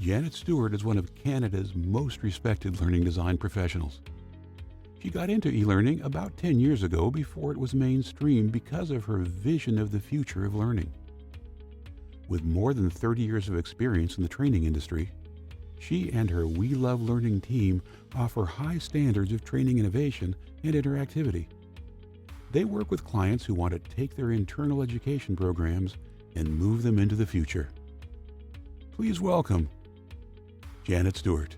Janet Stewart is one of Canada's most respected learning design professionals. She got into e-learning about 10 years ago before it was mainstream because of her vision of the future of learning. With more than 30 years of experience in the training industry, she and her WeLoveLearning team offer high standards of training innovation and interactivity. They work with clients who want to take their internal education programs and move them into the future. Please welcome Janet Stewart.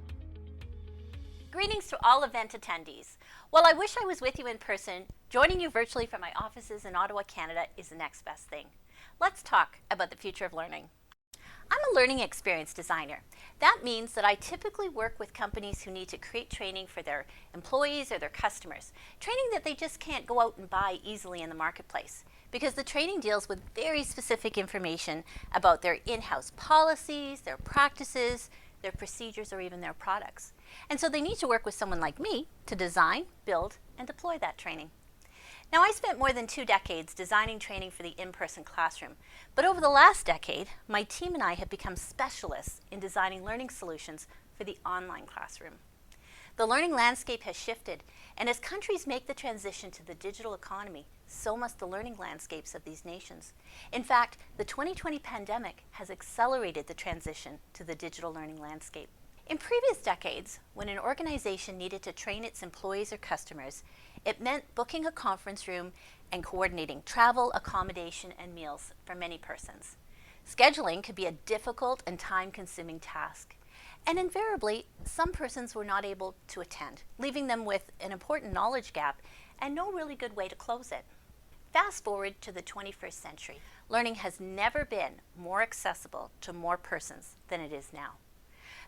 Greetings to all event attendees. While I wish I was with you in person, joining you virtually from my offices in Ottawa, Canada is the next best thing. Let's talk about the future of learning. I'm a learning experience designer. That means that I typically work with companies who need to create training for their employees or their customers, training that they just can't go out and buy easily in the marketplace, because the training deals with very specific information about their in-house policies, their practices, their procedures, or even their products. And so they need to work with someone like me to design, build, and deploy that training. Now, I spent more than 2 decades designing training for the in-person classroom, but over the last decade, my team and I have become specialists in designing learning solutions for the online classroom. The learning landscape has shifted, and as countries make the transition to the digital economy, so must the learning landscapes of these nations. In fact, the 2020 pandemic has accelerated the transition to the digital learning landscape. In previous decades, when an organization needed to train its employees or customers, it meant booking a conference room and coordinating travel, accommodation, and meals for many persons. Scheduling could be a difficult and time-consuming task, and invariably, some persons were not able to attend, leaving them with an important knowledge gap and no really good way to close it. Fast forward to the 21st century, learning has never been more accessible to more persons than it is now.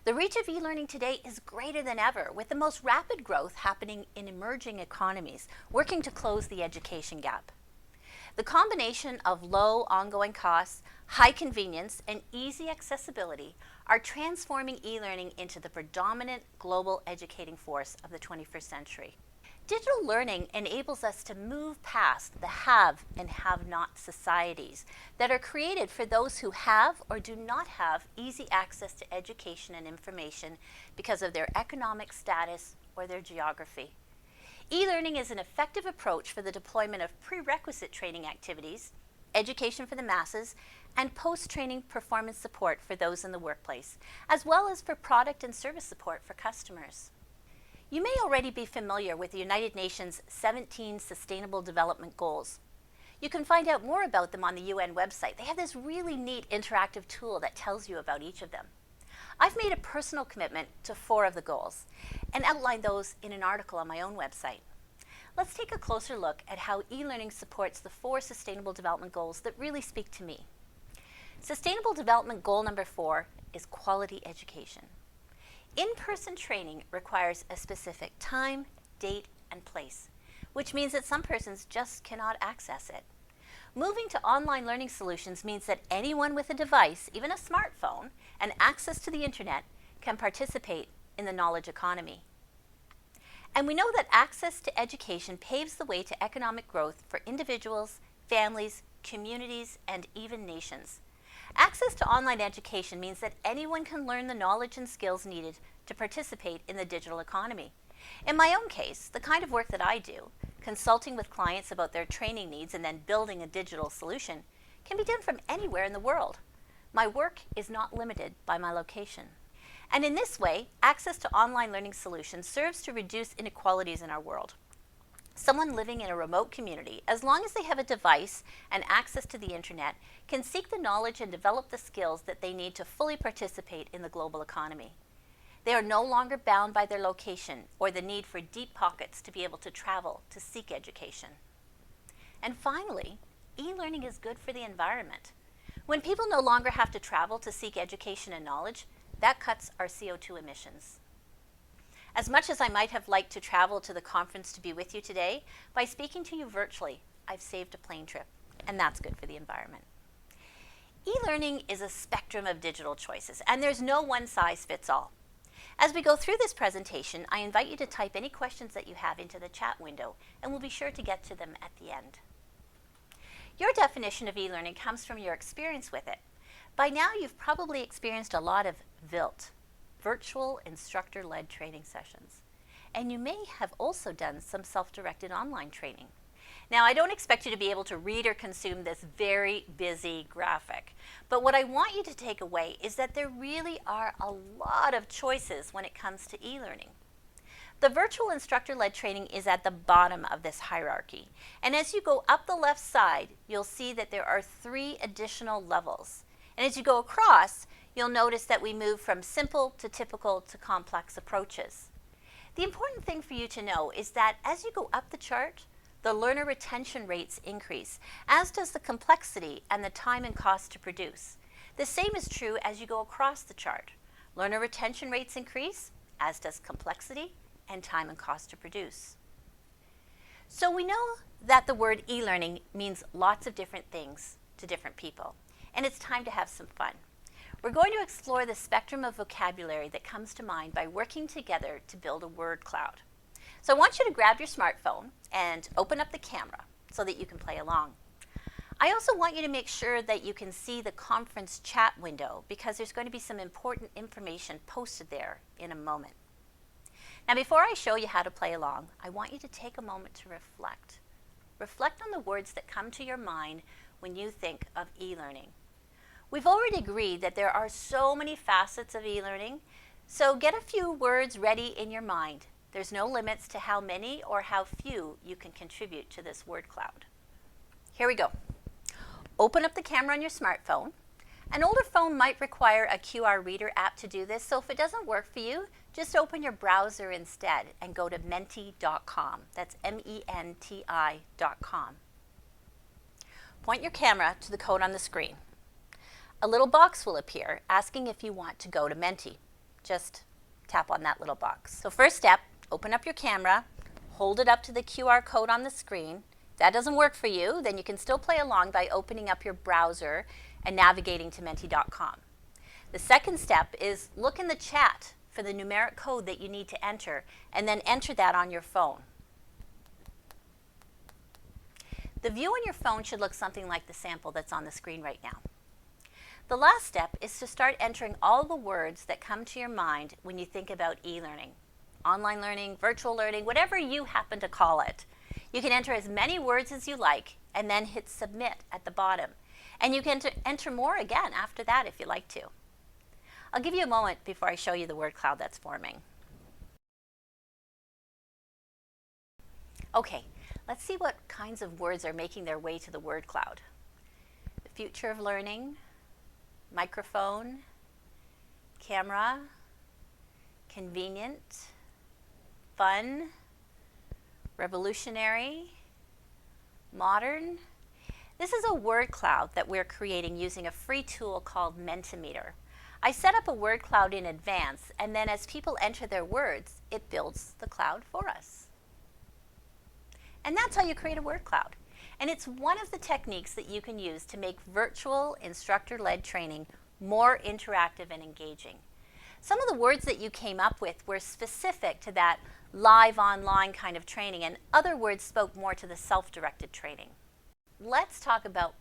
The reach of e-learning today is greater than ever, with the most rapid growth happening in emerging economies, working to close the education gap. The combination of low ongoing costs, high convenience, and easy accessibility are transforming e-learning into the predominant global educating force of the 21st century. Digital learning enables us to move past the have and have-not societies that are created for those who have or do not have easy access to education and information because of their economic status or their geography. E-learning is an effective approach for the deployment of prerequisite training activities, education for the masses, and post-training performance support for those in the workplace, as well as for product and service support for customers. You may already be familiar with the United Nations 17 Sustainable Development Goals. You can find out more about them on the UN website. They have this really neat interactive tool that tells you about each of them. I've made a personal commitment to 4 of the goals and outlined those in an article on my own website. Let's take a closer look at how e-learning supports the 4 Sustainable Development Goals that really speak to me. Sustainable Development Goal number 4 is quality education. In-person training requires a specific time, date, and place, which means that some persons just cannot access it. Moving to online learning solutions means that anyone with a device, even a smartphone, and access to the internet can participate in the knowledge economy. And we know that access to education paves the way to economic growth for individuals, families, communities, and even nations. Access to online education means that anyone can learn the knowledge and skills needed to participate in the digital economy. In my own case, the kind of work that I do, consulting with clients about their training needs and then building a digital solution, can be done from anywhere in the world. My work is not limited by my location. And in this way, access to online learning solutions serves to reduce inequalities in our world. Someone living in a remote community, as long as they have a device and access to the internet, can seek the knowledge and develop the skills that they need to fully participate in the global economy. They are no longer bound by their location or the need for deep pockets to be able to travel to seek education. And finally, e-learning is good for the environment. When people no longer have to travel to seek education and knowledge, that cuts our CO2 emissions. As much as I might have liked to travel to the conference to be with you today, by speaking to you virtually, I've saved a plane trip, and that's good for the environment. E-learning is a spectrum of digital choices, and there's no one size fits all. As we go through this presentation, I invite you to type any questions that you have into the chat window, and we'll be sure to get to them at the end. Your definition of e-learning comes from your experience with it. By now, you've probably experienced a lot of VILT, Virtual Instructor-Led Training sessions. And you may have also done some self-directed online training. Now, I don't expect you to be able to read or consume this very busy graphic, but what I want you to take away is that there really are a lot of choices when it comes to e-learning. The virtual instructor-led training is at the bottom of this hierarchy, and as you go up the left side, you'll see that there are 3 additional levels. And as you go across, you'll notice that we move from simple to typical to complex approaches. The important thing for you to know is that as you go up the chart, the learner retention rates increase, as does the complexity and the time and cost to produce. The same is true as you go across the chart. Learner retention rates increase, as does complexity and time and cost to produce. So we know that the word e-learning means lots of different things to different people, and it's time to have some fun. We're going to explore the spectrum of vocabulary that comes to mind by working together to build a word cloud. So I want you to grab your smartphone and open up the camera so that you can play along. I also want you to make sure that you can see the conference chat window because there's going to be some important information posted there in a moment. Now, before I show you how to play along, I want you to take a moment to reflect. Reflect on the words that come to your mind when you think of e-learning. We've already agreed that there are so many facets of e-learning, so get a few words ready in your mind. There's no limits to how many or how few you can contribute to this word cloud. Here we go. Open up the camera on your smartphone. An older phone might require a QR reader app to do this, so if it doesn't work for you, just open your browser instead and go to menti.com. That's menti.com. Point your camera to the code on the screen. A little box will appear asking if you want to go to Menti. Just tap on that little box. So first step, open up your camera, hold it up to the QR code on the screen. If that doesn't work for you, then you can still play along by opening up your browser and navigating to menti.com. The second step is look in the chat for the numeric code that you need to enter and then enter that on your phone. The view on your phone should look something like the sample that's on the screen right now. The last step is to start entering all the words that come to your mind when you think about e-learning. Online learning, virtual learning, whatever you happen to call it. You can enter as many words as you like and then hit submit at the bottom. And you can enter more again after that if you like to. I'll give you a moment before I show you the word cloud that's forming. Okay, let's see what kinds of words are making their way to the word cloud. The future of learning, microphone, camera, convenient, fun, revolutionary, modern. This is a word cloud that we're creating using a free tool called Mentimeter. I set up a word cloud in advance, and then as people enter their words, it builds the cloud for us. And that's how you create a word cloud. And it's one of the techniques that you can use to make virtual instructor-led training more interactive and engaging. Some of the words that you came up with were specific to that live online kind of training, and other words spoke more to the self-directed training. Let's talk about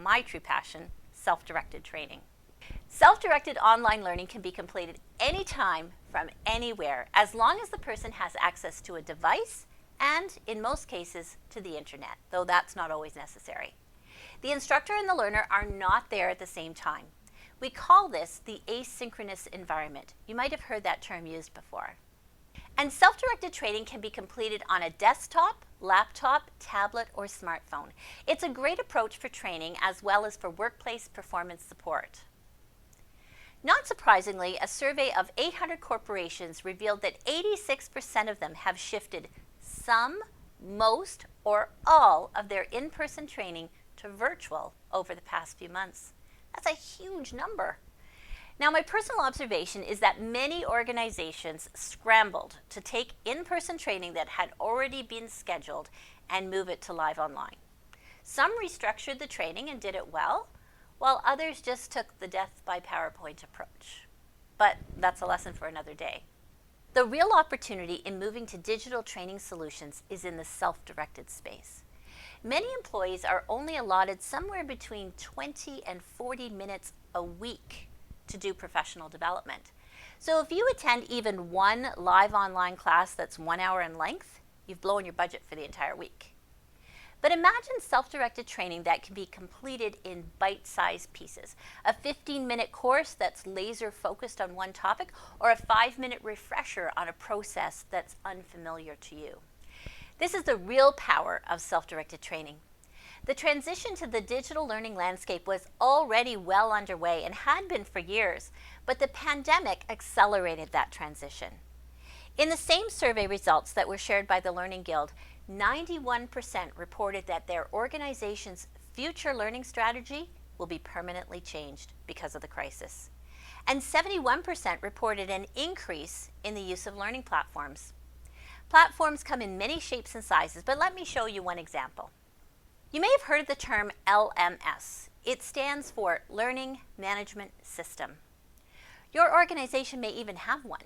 my true passion, self-directed training. Self-directed online learning can be completed anytime from anywhere, as long as the person has access to a device and, in most cases, to the internet, though that's not always necessary. The instructor and the learner are not there at the same time. We call this the asynchronous environment. You might have heard that term used before. And self-directed training can be completed on a desktop, laptop, tablet, or smartphone. It's a great approach for training as well as for workplace performance support. Not surprisingly, a survey of 800 corporations revealed that 86% of them have shifted some, most, or all of their in-person training to virtual over the past few months. That's a huge number. Now, my personal observation is that many organizations scrambled to take in-person training that had already been scheduled and move it to live online. Some restructured the training and did it well, while others just took the death by PowerPoint approach. But that's a lesson for another day. The real opportunity in moving to digital training solutions is in the self-directed space. Many employees are only allotted somewhere between 20 and 40 minutes a week to do professional development. So if you attend even one live online class that's 1 hour in length, you've blown your budget for the entire week. But imagine self-directed training that can be completed in bite-sized pieces. A 15-minute course that's laser focused on one topic, or a 5-minute refresher on a process that's unfamiliar to you. This is the real power of self-directed training. The transition to the digital learning landscape was already well underway and had been for years, but the pandemic accelerated that transition. In the same survey results that were shared by the Learning Guild, 91% reported that their organization's future learning strategy will be permanently changed because of the crisis. And 71% reported an increase in the use of learning platforms. Platforms come in many shapes and sizes, but let me show you one example. You may have heard of the term LMS. It stands for Learning Management System. Your organization may even have one.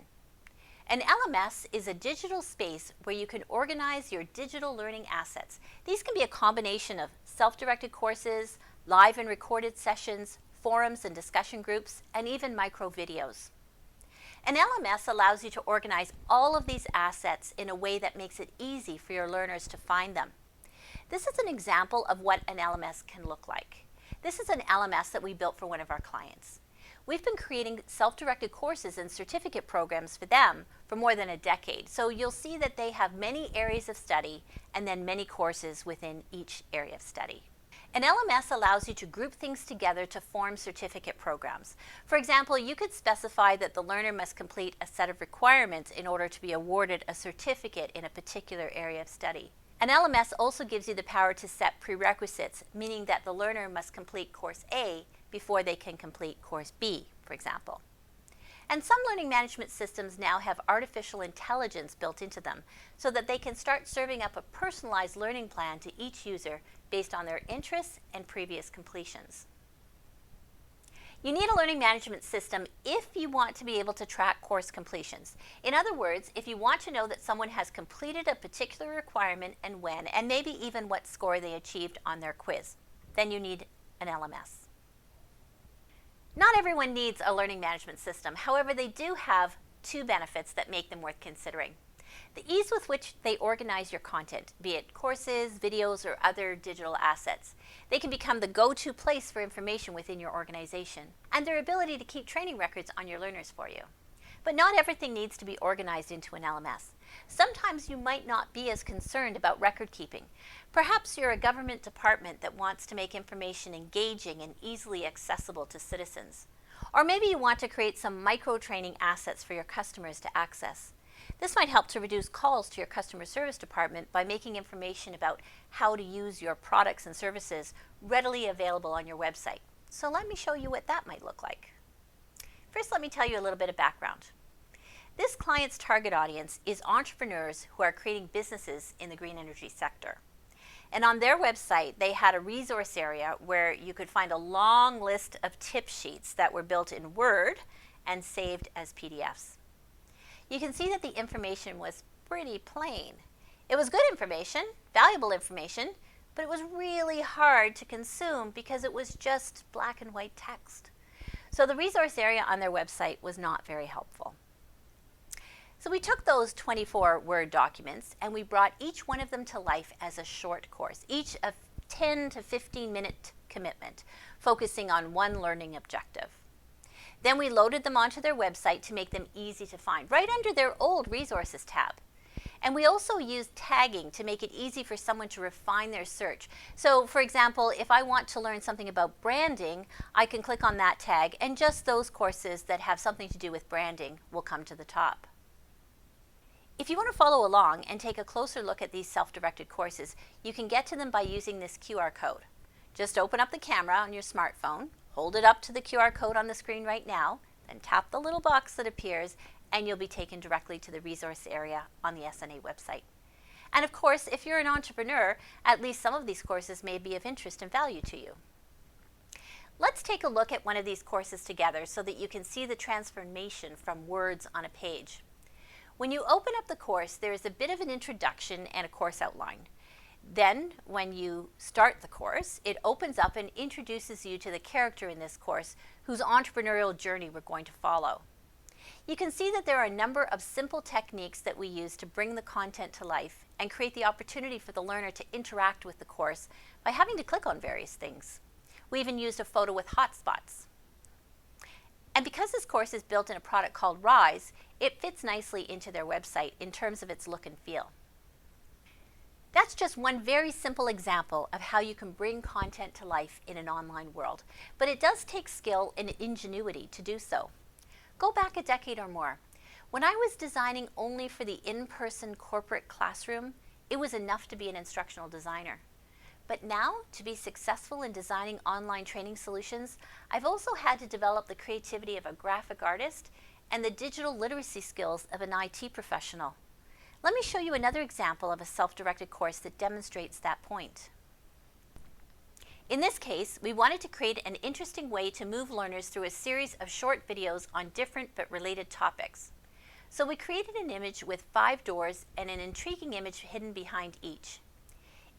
An LMS is a digital space where you can organize your digital learning assets. These can be a combination of self-directed courses, live and recorded sessions, forums and discussion groups, and even micro videos. An LMS allows you to organize all of these assets in a way that makes it easy for your learners to find them. This is an example of what an LMS can look like. This is an LMS that we built for one of our clients. We've been creating self-directed courses and certificate programs for them for more than a decade. So you'll see that they have many areas of study and then many courses within each area of study. An LMS allows you to group things together to form certificate programs. For example, you could specify that the learner must complete a set of requirements in order to be awarded a certificate in a particular area of study. An LMS also gives you the power to set prerequisites, meaning that the learner must complete course A before they can complete course B, for example. And some learning management systems now have artificial intelligence built into them so that they can start serving up a personalized learning plan to each user based on their interests and previous completions. You need a learning management system if you want to be able to track course completions. In other words, if you want to know that someone has completed a particular requirement and when, and maybe even what score they achieved on their quiz, then you need an LMS. Not everyone needs a learning management system. However, they do have two benefits that make them worth considering. The ease with which they organize your content, be it courses, videos, or other digital assets. They can become the go-to place for information within your organization, and their ability to keep training records on your learners for you. But not everything needs to be organized into an LMS. Sometimes you might not be as concerned about record keeping. Perhaps you're a government department that wants to make information engaging and easily accessible to citizens. Or maybe you want to create some micro-training assets for your customers to access. This might help to reduce calls to your customer service department by making information about how to use your products and services readily available on your website. So let me show you what that might look like. First, let me tell you a little bit of background. This client's target audience is entrepreneurs who are creating businesses in the green energy sector. And on their website, they had a resource area where you could find a long list of tip sheets that were built in Word and saved as PDFs. You can see that the information was pretty plain. It was good information, valuable information, but it was really hard to consume because it was just black and white text. So the resource area on their website was not very helpful. So we took those 24 Word documents and we brought each one of them to life as a short course, each a 10 to 15 minute commitment, focusing on one learning objective. Then we loaded them onto their website to make them easy to find, right under their old Resources tab. And we also used tagging to make it easy for someone to refine their search. So, for example, if I want to learn something about branding, I can click on that tag, and just those courses that have something to do with branding will come to the top. If you want to follow along and take a closer look at these self-directed courses, you can get to them by using this QR code. Just open up the camera on your smartphone, hold it up to the QR code on the screen right now, then tap the little box that appears, and you'll be taken directly to the resource area on the SNA website. And of course, if you're an entrepreneur, at least some of these courses may be of interest and value to you. Let's take a look at one of these courses together so that you can see the transformation from words on a page. When you open up the course, there is a bit of an introduction and a course outline. Then, when you start the course, it opens up and introduces you to the character in this course whose entrepreneurial journey we're going to follow. You can see that there are a number of simple techniques that we use to bring the content to life and create the opportunity for the learner to interact with the course by having to click on various things. We even used a photo with hotspots. And because this course is built in a product called Rise, it fits nicely into their website in terms of its look and feel. That's just one very simple example of how you can bring content to life in an online world, but it does take skill and ingenuity to do so. Go back a decade or more. When I was designing only for the in-person corporate classroom, it was enough to be an instructional designer. But now, to be successful in designing online training solutions, I've also had to develop the creativity of a graphic artist and the digital literacy skills of an IT professional. Let me show you another example of a self-directed course that demonstrates that point. In this case, we wanted to create an interesting way to move learners through a series of short videos on different but related topics. So we created an image with 5 doors and an intriguing image hidden behind each.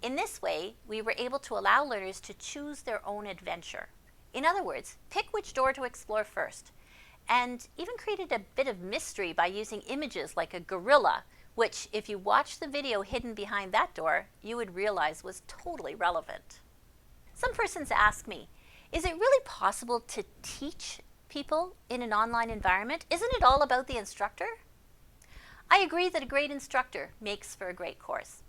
In this way, we were able to allow learners to choose their own adventure. In other words, pick which door to explore first, and even created a bit of mystery by using images like a gorilla, which, if you watch the video hidden behind that door, you would realize was totally relevant. Some persons ask me, is it really possible to teach people in an online environment? Isn't it all about the instructor? I agree that a great instructor makes for a great course.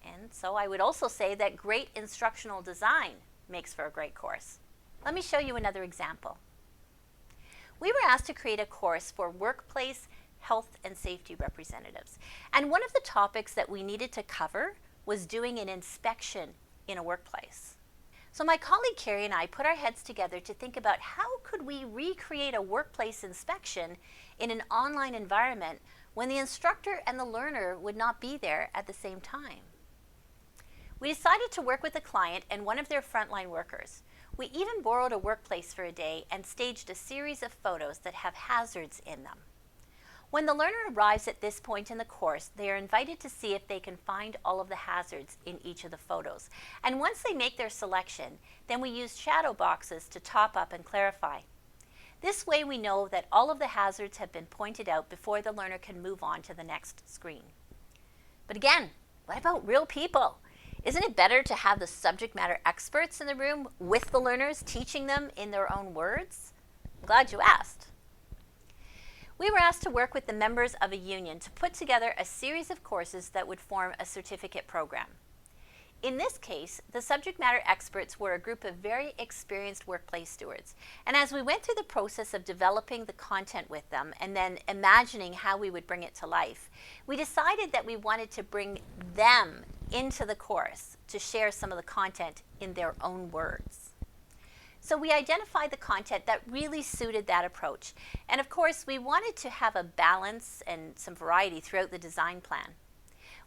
And so I would also say that great instructional design makes for a great course. Let me show you another example. We were asked to create a course for workplace health and safety representatives. And one of the topics that we needed to cover was doing an inspection in a workplace. So my colleague Carrie and I put our heads together to think about how could we recreate a workplace inspection in an online environment when the instructor and the learner would not be there at the same time. We decided to work with a client and one of their frontline workers. We even borrowed a workplace for a day and staged a series of photos that have hazards in them. When the learner arrives at this point in the course, they are invited to see if they can find all of the hazards in each of the photos. And once they make their selection, then we use shadow boxes to top up and clarify. This way we know that all of the hazards have been pointed out before the learner can move on to the next screen. But again, what about real people? Isn't it better to have the subject matter experts in the room with the learners, teaching them in their own words? I'm glad you asked. We were asked to work with the members of a union to put together a series of courses that would form a certificate program. In this case, the subject matter experts were a group of very experienced workplace stewards. And as we went through the process of developing the content with them and then imagining how we would bring it to life, we decided that we wanted to bring them into the course to share some of the content in their own words. So we identified the content that really suited that approach. And of course, we wanted to have a balance and some variety throughout the design plan.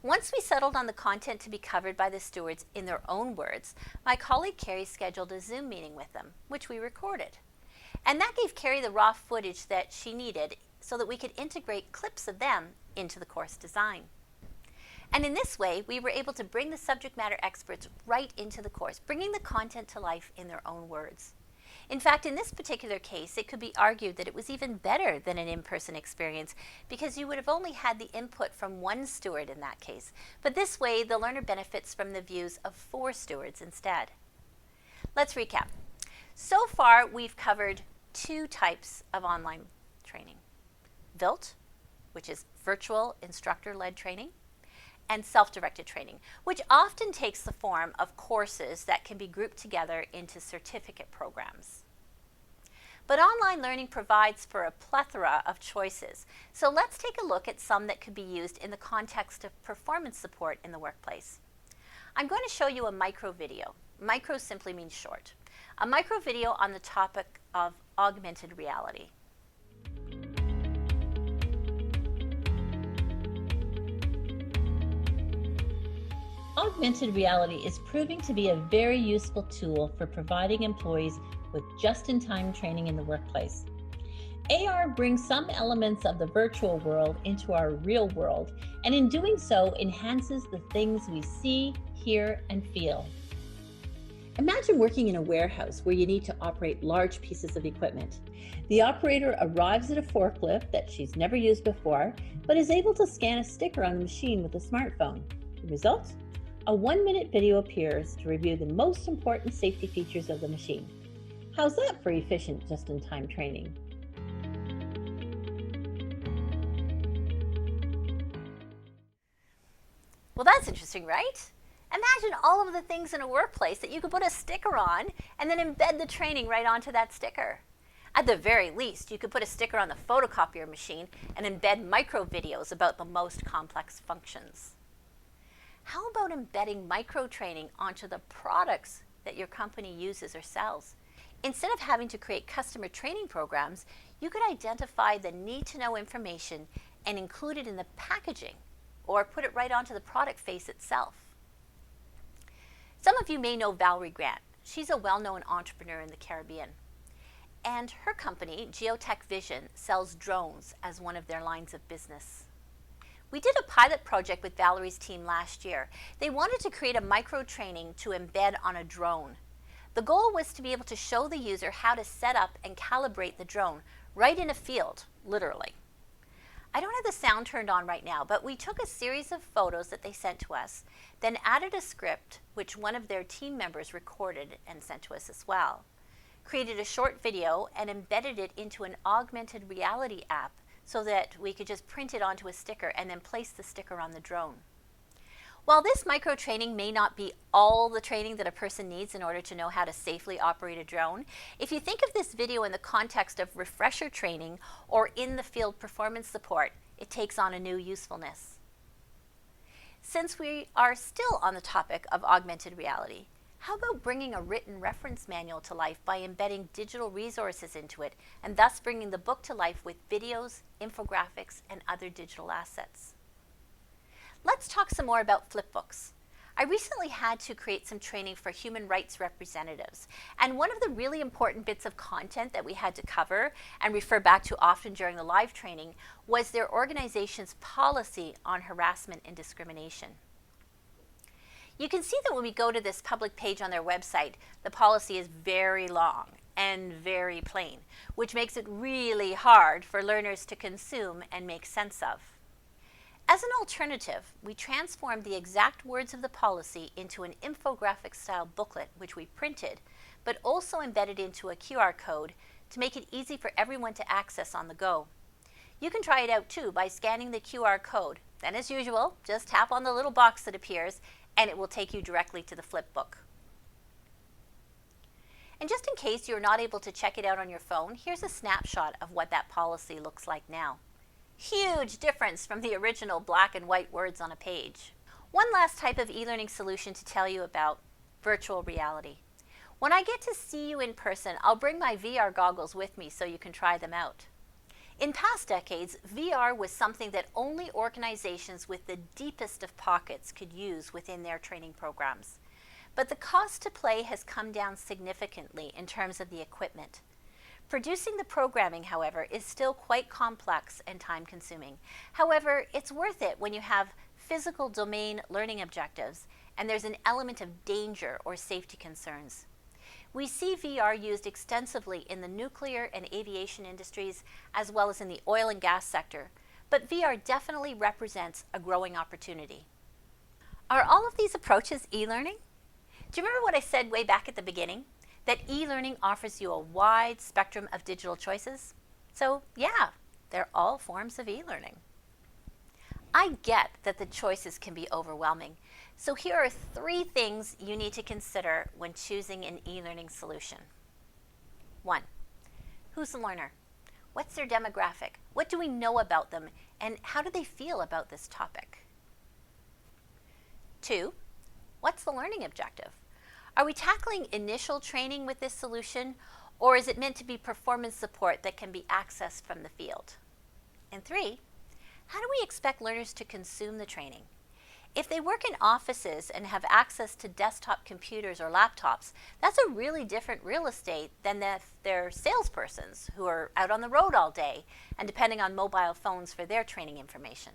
Once we settled on the content to be covered by the stewards in their own words, my colleague Carrie scheduled a Zoom meeting with them, which we recorded. And that gave Carrie the raw footage that she needed so that we could integrate clips of them into the course design. And in this way, we were able to bring the subject matter experts right into the course, bringing the content to life in their own words. In fact, in this particular case, it could be argued that it was even better than an in-person experience because you would have only had the input from one steward in that case. But this way, the learner benefits from the views of 4 stewards instead. Let's recap. So far, we've covered 2 types of online training. VILT, which is Virtual Instructor-Led Training, and self-directed training, which often takes the form of courses that can be grouped together into certificate programs. But online learning provides for a plethora of choices. So let's take a look at some that could be used in the context of performance support in the workplace. I'm going to show you a micro video. Micro simply means short. A micro video on the topic of augmented reality. Augmented reality is proving to be a very useful tool for providing employees with just-in-time training in the workplace. AR brings some elements of the virtual world into our real world, and in doing so enhances the things we see, hear, and feel. Imagine working in a warehouse where you need to operate large pieces of equipment. The operator arrives at a forklift that she's never used before, but is able to scan a sticker on the machine with a smartphone. The result? A 1-minute video appears to review the most important safety features of the machine. How's that for efficient, just-in-time training? Well, that's interesting, right? Imagine all of the things in a workplace that you could put a sticker on and then embed the training right onto that sticker. At the very least, you could put a sticker on the photocopier machine and embed micro videos about the most complex functions. How about embedding micro training onto the products that your company uses or sells? Instead of having to create customer training programs, you could identify the need-to-know information and include it in the packaging or put it right onto the product face itself. Some of you may know Valerie Grant. She's a well-known entrepreneur in the Caribbean. And her company, Geotech Vision, sells drones as one of their lines of business. We did a pilot project with Valerie's team last year. They wanted to create a micro training to embed on a drone. The goal was to be able to show the user how to set up and calibrate the drone right in a field, literally. I don't have the sound turned on right now, but we took a series of photos that they sent to us, then added a script which one of their team members recorded and sent to us as well, created a short video and embedded it into an augmented reality app so that we could just print it onto a sticker and then place the sticker on the drone. While this micro training may not be all the training that a person needs in order to know how to safely operate a drone, if you think of this video in the context of refresher training or in-the-field performance support, it takes on a new usefulness. Since we are still on the topic of augmented reality, how about bringing a written reference manual to life by embedding digital resources into it and thus bringing the book to life with videos, infographics, and other digital assets? Let's talk some more about Flipbooks. I recently had to create some training for human rights representatives, and one of the really important bits of content that we had to cover and refer back to often during the live training was their organization's policy on harassment and discrimination. You can see that when we go to this public page on their website, the policy is very long and very plain, which makes it really hard for learners to consume and make sense of. As an alternative, we transformed the exact words of the policy into an infographic-style booklet, which we printed, but also embedded into a QR code to make it easy for everyone to access on the go. You can try it out too by scanning the QR code. Then, as usual, just tap on the little box that appears and it will take you directly to the Flipbook. And just in case you're not able to check it out on your phone, here's a snapshot of what that policy looks like now. Huge difference from the original black and white words on a page. One last type of e-learning solution to tell you about, virtual reality. When I get to see you in person, I'll bring my VR goggles with me so you can try them out. In past decades, VR was something that only organizations with the deepest of pockets could use within their training programs. But the cost to play has come down significantly in terms of the equipment. Producing the programming, however, is still quite complex and time-consuming. However, it's worth it when you have physical domain learning objectives and there's an element of danger or safety concerns. We see VR used extensively in the nuclear and aviation industries as well as in the oil and gas sector, but VR definitely represents a growing opportunity. Are all of these approaches e-learning? Do you remember what I said way back at the beginning? That e-learning offers you a wide spectrum of digital choices? So yeah, they're all forms of e-learning. I get that the choices can be overwhelming, so here are 3 things you need to consider when choosing an e-learning solution. 1. Who's the learner? What's their demographic? What do we know about them, and how do they feel about this topic? 2. What's the learning objective? Are we tackling initial training with this solution, or is it meant to be performance support that can be accessed from the field? And 3, how do we expect learners to consume the training? If they work in offices and have access to desktop computers or laptops, that's a really different real estate than if they're salespersons who are out on the road all day and depending on mobile phones for their training information.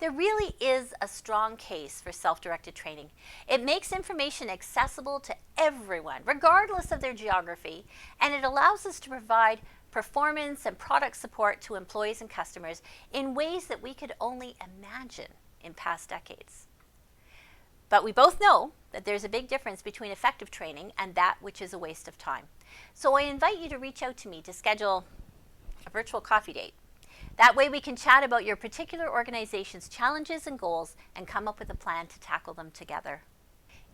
There really is a strong case for self-directed training. It makes information accessible to everyone, regardless of their geography, and it allows us to provide performance and product support to employees and customers in ways that we could only imagine in past decades. But we both know that there's a big difference between effective training and that which is a waste of time. So I invite you to reach out to me to schedule a virtual coffee date. That way we can chat about your particular organization's challenges and goals and come up with a plan to tackle them together.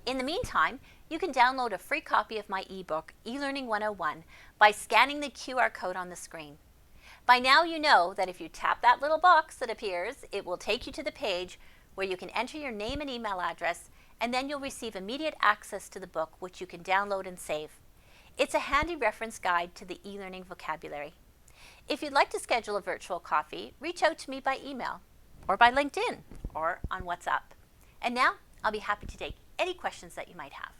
In the meantime, you can download a free copy of my ebook, eLearning 101, by scanning the QR code on the screen. By now you know that if you tap that little box that appears, it will take you to the page where you can enter your name and email address, and then you'll receive immediate access to the book, which you can download and save. It's a handy reference guide to the e-learning vocabulary. If you'd like to schedule a virtual coffee, reach out to me by email, or by LinkedIn, or on WhatsApp. And now, I'll be happy to take any questions that you might have.